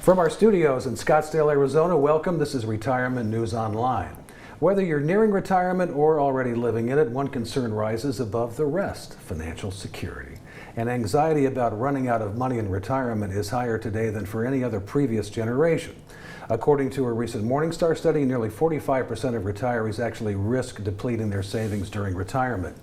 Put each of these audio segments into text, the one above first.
From our studios in Scottsdale, Arizona, welcome. This is Retirement News Online. Whether you're nearing retirement or already living in it, one concern rises above the rest: financial security. And anxiety about running out of money in retirement is higher today than for any other previous generation. According to a recent Morningstar study, nearly 45% of retirees actually risk depleting their savings during retirement.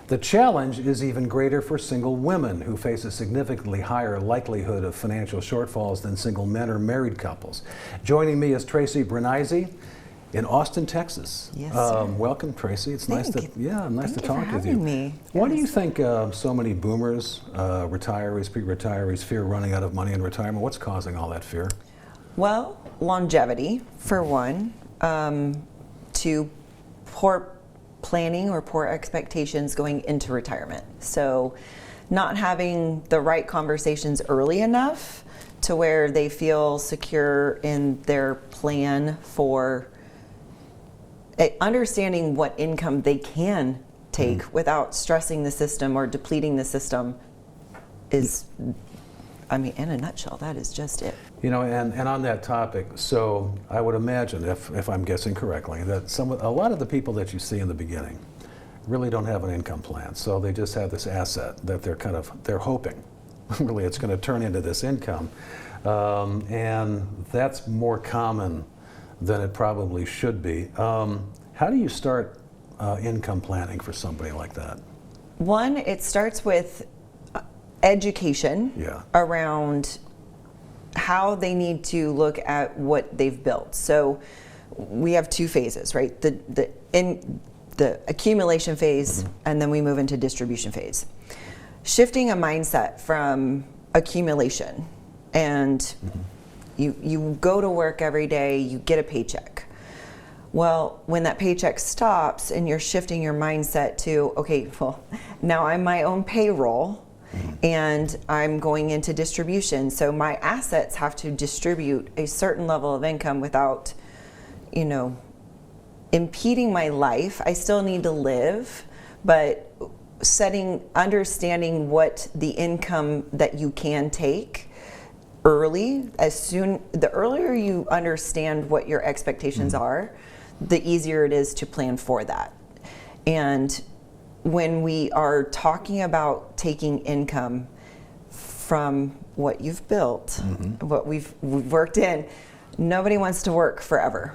The challenge is even greater for single women, who face a significantly higher likelihood of financial shortfalls than single men or married couples. Joining me is Tracey Brenneise in Austin, Texas. Yes, sir. Welcome, Tracey. It's nice to talk with you. Me. Why do you think so many boomers, retirees, pre-retirees fear running out of money in retirement? What's causing all that fear? Well, longevity, for one, to poor planning or poor expectations going into retirement. So not having the right conversations early enough to where they feel secure in their plan for understanding what income they can take without stressing the system or depleting the system is, I mean, in a nutshell, that is just it. You know, and on that topic, so I would imagine, if I'm guessing correctly, that a lot of the people that you see in the beginning really don't have an income plan. So they just have this asset that they're hoping, really, it's going to turn into this income. And that's more common than it probably should be. How do you start income planning for somebody like that? One, it starts with education around how they need to look at what they've built. So we have two phases, right? The accumulation phase, and then we move into distribution phase. Shifting a mindset from accumulation, and you go to work every day, you get a paycheck. Well, when that paycheck stops and you're shifting your mindset to, okay, well, now I'm my own payroll, and I'm going into distribution. So my assets have to distribute a certain level of income without, impeding my life. I still need to live, but understanding what the income that you can take early, the earlier you understand what your expectations are, the easier it is to plan for that. And when we are talking about taking income from what you've built, what we've worked in, nobody wants to work forever.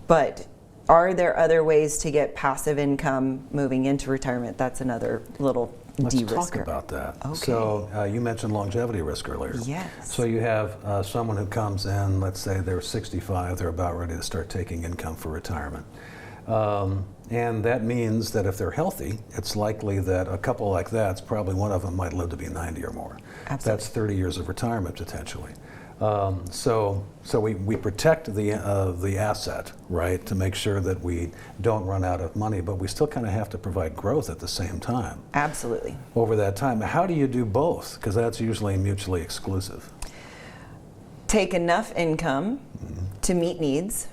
But are there other ways to get passive income moving into retirement? That's another little de-risker. Let's talk about that. Okay. So you mentioned longevity risk earlier. Yes. So you have someone who comes in, let's say they're 65, they're about ready to start taking income for retirement. And that means that if they're healthy, it's likely that a couple like that's probably one of them might live to be 90 or more. Absolutely. That's 30 years of retirement potentially. So we protect the asset, right, to make sure that we don't run out of money, but we still kind of have to provide growth at the same time. Absolutely. Over that time. How do you do both? Because that's usually mutually exclusive. Take enough income to meet needs,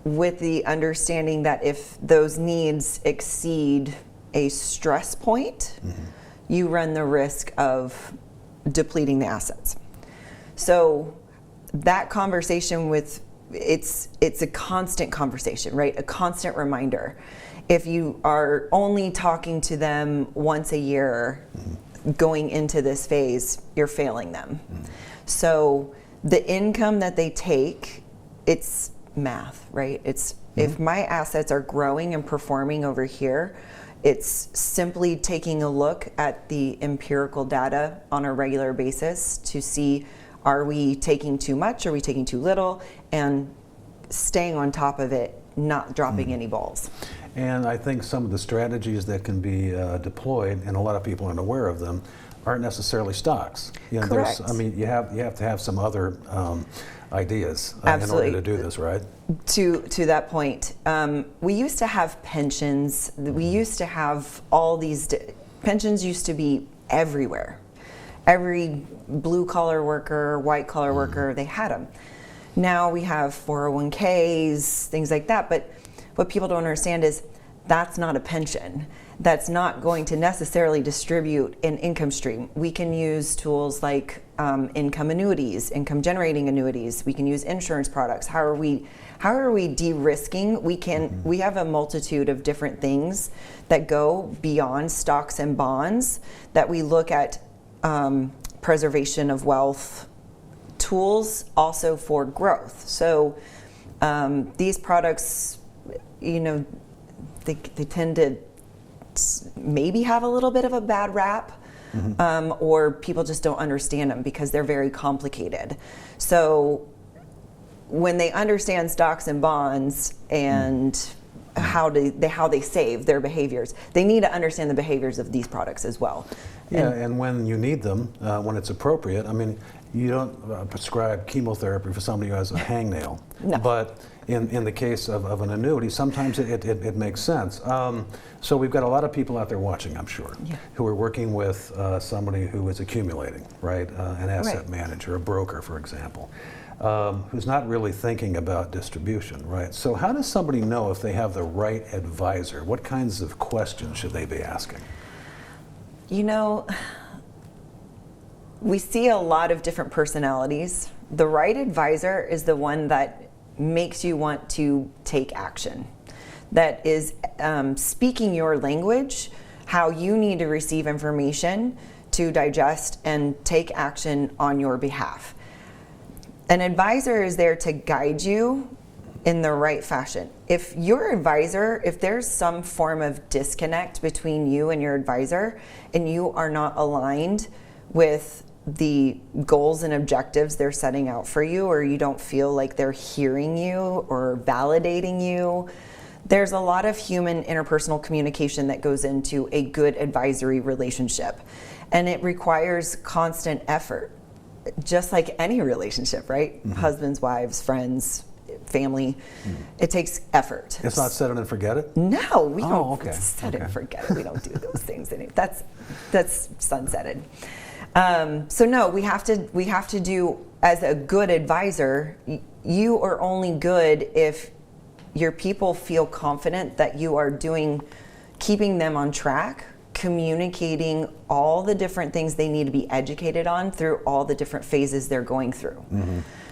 with the understanding that if those needs exceed a stress point, you run the risk of depleting the assets. So that conversation it's a constant conversation, right? A constant reminder. If you are only talking to them once a year going into this phase, you're failing them. So the income that they take, it's math, right? It's if my assets are growing and performing over here, it's simply taking a look at the empirical data on a regular basis to see, are we taking too much, are we taking too little, and staying on top of it, not dropping any balls. And I think some of the strategies that can be deployed, and a lot of people aren't aware of them, aren't necessarily stocks. Correct. You have to have some other ideas in order to do this, right? To that point, we used to have pensions. We used to have all these pensions used to be everywhere. Every blue collar worker, white collar worker, they had them. Now we have 401ks, things like that. But what people don't understand is that's not a pension. That's not going to necessarily distribute an income stream. We can use tools like income annuities, income generating annuities. We can use insurance products. How are we de-risking? We have a multitude of different things that go beyond stocks and bonds that we look at, preservation of wealth tools also for growth. So these products, they tend to maybe have a little bit of a bad rap, or people just don't understand them because they're very complicated. So when they understand stocks and bonds and how they save, their behaviors, they need to understand the behaviors of these products as well. Yeah, and when you need them, when it's appropriate, I mean, you don't prescribe chemotherapy for somebody who has a hangnail. No. But in the case of an annuity, sometimes it makes sense. So we've got a lot of people out there watching, I'm sure, who are working with somebody who is accumulating, right? An asset manager, a broker, for example, who's not really thinking about distribution, right? So how does somebody know if they have the right advisor? What kinds of questions should they be asking? We see a lot of different personalities. The right advisor is the one that makes you want to take action, that is speaking your language, how you need to receive information to digest and take action on your behalf. An advisor is there to guide you in the right fashion. If your advisor, if there's some form of disconnect between you and your advisor and you are not aligned with the goals and objectives they're setting out for you, or you don't feel like they're hearing you or validating you, there's a lot of human interpersonal communication that goes into a good advisory relationship. And it requires constant effort, just like any relationship, right? Husbands, wives, friends, family. It takes effort. It's not set it and forget it? No, we don't okay. set it and forget it. We don't do those things. That's sunsetted. So no, we have to do, as a good advisor, you are only good if your people feel confident that you are keeping them on track, communicating all the different things they need to be educated on through all the different phases they're going through.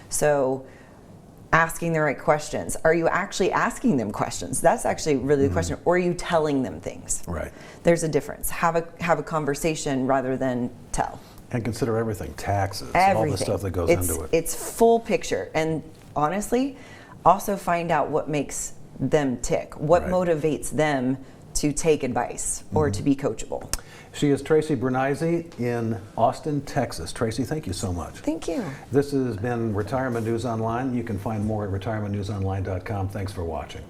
So asking the right questions. Are you actually asking them questions? That's actually really the question. Or are you telling them things? Right. There's a difference. Have a conversation rather than tell. And consider everything, taxes, Everything. all the stuff that goes into it. It's full picture. And honestly, also find out what makes them tick, what motivates them to take advice or to be coachable. She is Tracey Brenneise in Austin, Texas. Tracey, thank you so much. Thank you. This has been Retirement News Online. You can find more at retirementnewsonline.com. Thanks for watching.